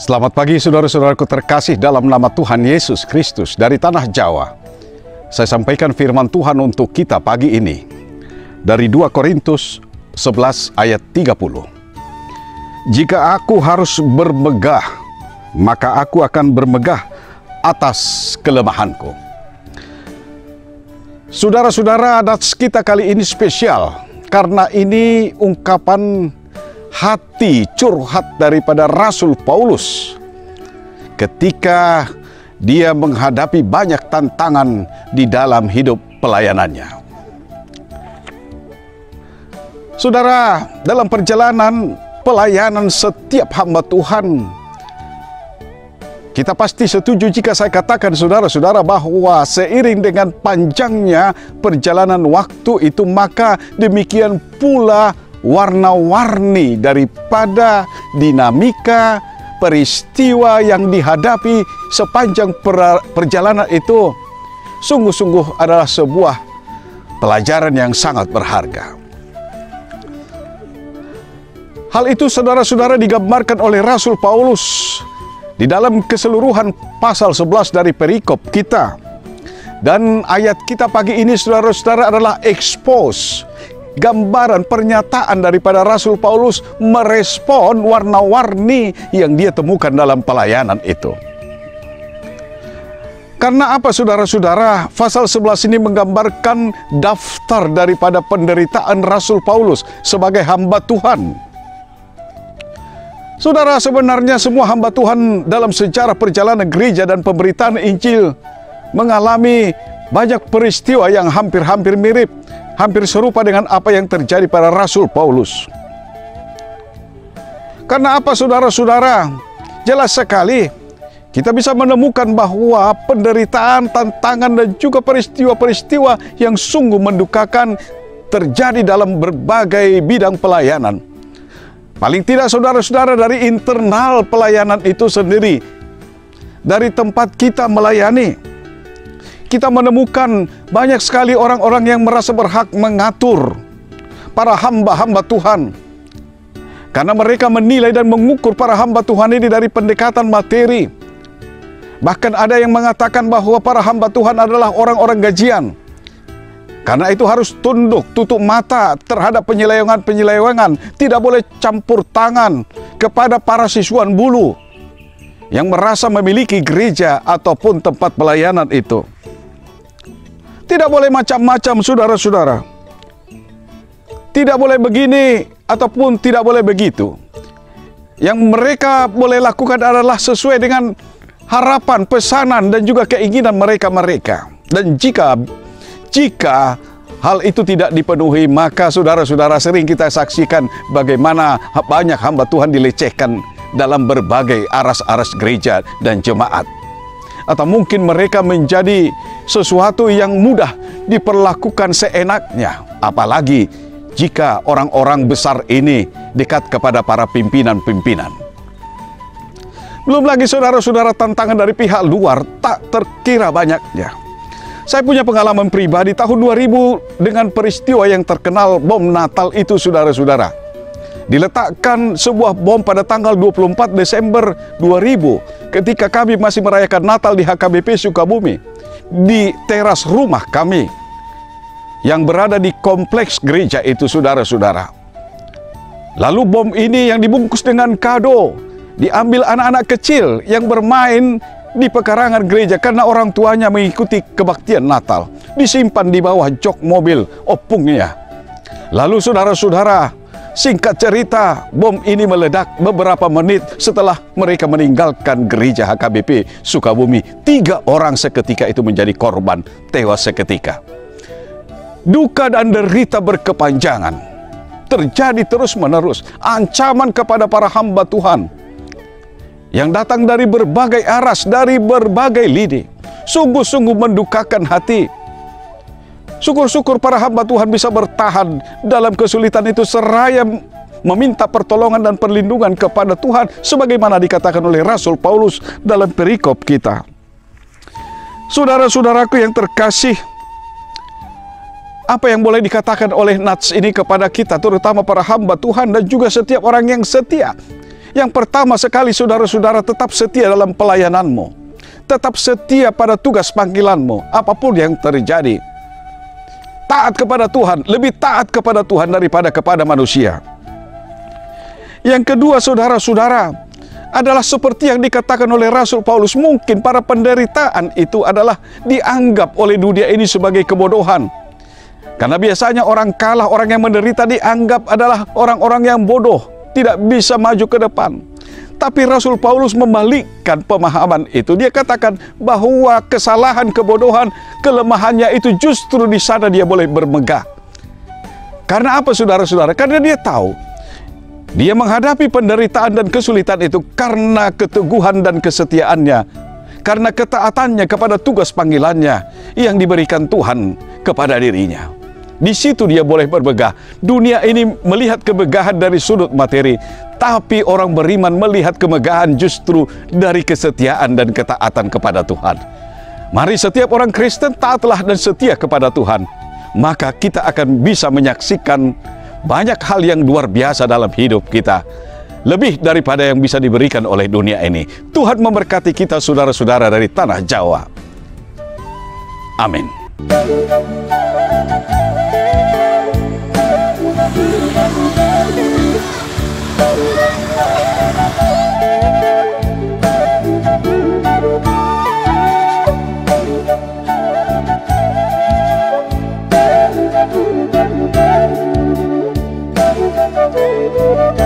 Selamat pagi saudara-saudaraku terkasih dalam nama Tuhan Yesus Kristus dari tanah Jawa. Saya sampaikan firman Tuhan untuk kita pagi ini dari 2 Korintus 11 ayat 30. Jika aku harus bermegah, maka aku akan bermegah atas kelemahanku. Saudara-saudara, nats kita kali ini spesial karena ini ungkapan hati curhat daripada Rasul Paulus ketika dia menghadapi banyak tantangan di dalam hidup pelayanannya. Saudara, dalam perjalanan pelayanan setiap hamba Tuhan, kita pasti setuju jika saya katakan saudara-saudara bahwa seiring dengan panjangnya perjalanan waktu itu, maka demikian pula warna-warni daripada dinamika peristiwa yang dihadapi sepanjang perjalanan itu sungguh-sungguh adalah sebuah pelajaran yang sangat berharga. Hal itu saudara-saudara digambarkan oleh Rasul Paulus di dalam keseluruhan pasal 11 dari perikop kita. Dan ayat kita pagi ini saudara-saudara adalah expose, gambaran pernyataan daripada Rasul Paulus merespon warna-warni yang dia temukan dalam pelayanan itu. Karena apa saudara-saudara? Pasal 11 ini menggambarkan daftar daripada penderitaan Rasul Paulus sebagai hamba Tuhan. Saudara, sebenarnya semua hamba Tuhan dalam sejarah perjalanan gereja dan pemberitaan Injil mengalami banyak peristiwa yang hampir-hampir mirip, hampir serupa dengan apa yang terjadi pada Rasul Paulus. Karena apa saudara-saudara? Jelas sekali kita bisa menemukan bahwa penderitaan, tantangan dan juga peristiwa-peristiwa yang sungguh mendukakan terjadi dalam berbagai bidang pelayanan. Paling tidak saudara-saudara, dari internal pelayanan itu sendiri, dari tempat kita melayani, kita menemukan banyak sekali orang-orang yang merasa berhak mengatur para hamba-hamba Tuhan. Karena mereka menilai dan mengukur para hamba Tuhan ini dari pendekatan materi. Bahkan ada yang mengatakan bahwa para hamba Tuhan adalah orang-orang gajian. Karena itu harus tunduk, tutup mata terhadap penyelewengan-penyelewengan. Tidak boleh campur tangan kepada para siswan bulu yang merasa memiliki gereja ataupun tempat pelayanan itu. Tidak boleh macam-macam saudara-saudara. Tidak boleh begini ataupun tidak boleh begitu. Yang mereka boleh lakukan adalah sesuai dengan harapan, pesanan dan juga keinginan mereka-mereka. Dan jika hal itu tidak dipenuhi, maka saudara-saudara sering kita saksikan bagaimana banyak hamba Tuhan dilecehkan dalam berbagai aras-aras gereja dan jemaat. Atau mungkin mereka menjadi sesuatu yang mudah diperlakukan seenaknya. Apalagi jika orang-orang besar ini dekat kepada para pimpinan-pimpinan. Belum lagi saudara-saudara tantangan dari pihak luar tak terkira banyaknya. Saya punya pengalaman pribadi tahun 2000 dengan peristiwa yang terkenal bom Natal itu saudara-saudara. Diletakkan sebuah bom pada tanggal 24 Desember 2000 ketika kami masih merayakan Natal di HKBP Sukabumi, di teras rumah kami yang berada di kompleks gereja itu saudara-saudara. Lalu bom ini yang dibungkus dengan kado diambil anak-anak kecil yang bermain di pekarangan gereja karena orang tuanya mengikuti kebaktian Natal, disimpan di bawah jok mobil opungnya. Lalu saudara-saudara, singkat cerita, bom ini meledak beberapa menit setelah mereka meninggalkan gereja HKBP Sukabumi. 3 orang seketika itu menjadi korban, tewas seketika. Duka dan derita berkepanjangan terjadi terus-menerus. Ancaman kepada para hamba Tuhan yang datang dari berbagai aras, dari berbagai lini, sungguh-sungguh mendukakan hati. Syukur-syukur para hamba Tuhan bisa bertahan dalam kesulitan itu seraya meminta pertolongan dan perlindungan kepada Tuhan, sebagaimana dikatakan oleh Rasul Paulus dalam perikop kita. Saudara-saudaraku yang terkasih, apa yang boleh dikatakan oleh nats ini kepada kita, terutama para hamba Tuhan dan juga setiap orang yang setia? Yang pertama sekali, saudara-saudara, tetap setia dalam pelayananmu. Tetap setia pada tugas panggilanmu, apapun yang terjadi. Taat kepada Tuhan, lebih taat kepada Tuhan daripada kepada manusia. Yang kedua, saudara-saudara, adalah seperti yang dikatakan oleh Rasul Paulus. Mungkin para penderitaan itu adalah dianggap oleh dunia ini sebagai kebodohan. Karena biasanya orang kalah, orang yang menderita dianggap adalah orang-orang yang bodoh, tidak bisa maju ke depan. Tapi Rasul Paulus membalikkan pemahaman itu. Dia katakan bahwa kesalahan, kebodohan, kelemahannya itu justru di sana dia boleh bermegah. Karena apa, saudara-saudara? Karena dia tahu dia menghadapi penderitaan dan kesulitan itu karena keteguhan dan kesetiaannya, karena ketaatannya kepada tugas panggilannya yang diberikan Tuhan kepada dirinya. Di situ dia boleh bermegah. Dunia ini melihat kemegahan dari sudut materi, tapi orang beriman melihat kemegahan justru dari kesetiaan dan ketaatan kepada Tuhan. Mari setiap orang Kristen taatlah dan setia kepada Tuhan, maka kita akan bisa menyaksikan banyak hal yang luar biasa dalam hidup kita, lebih daripada yang bisa diberikan oleh dunia ini. Tuhan memberkati kita, saudara-saudara dari tanah Jawa. Amin. Thank you.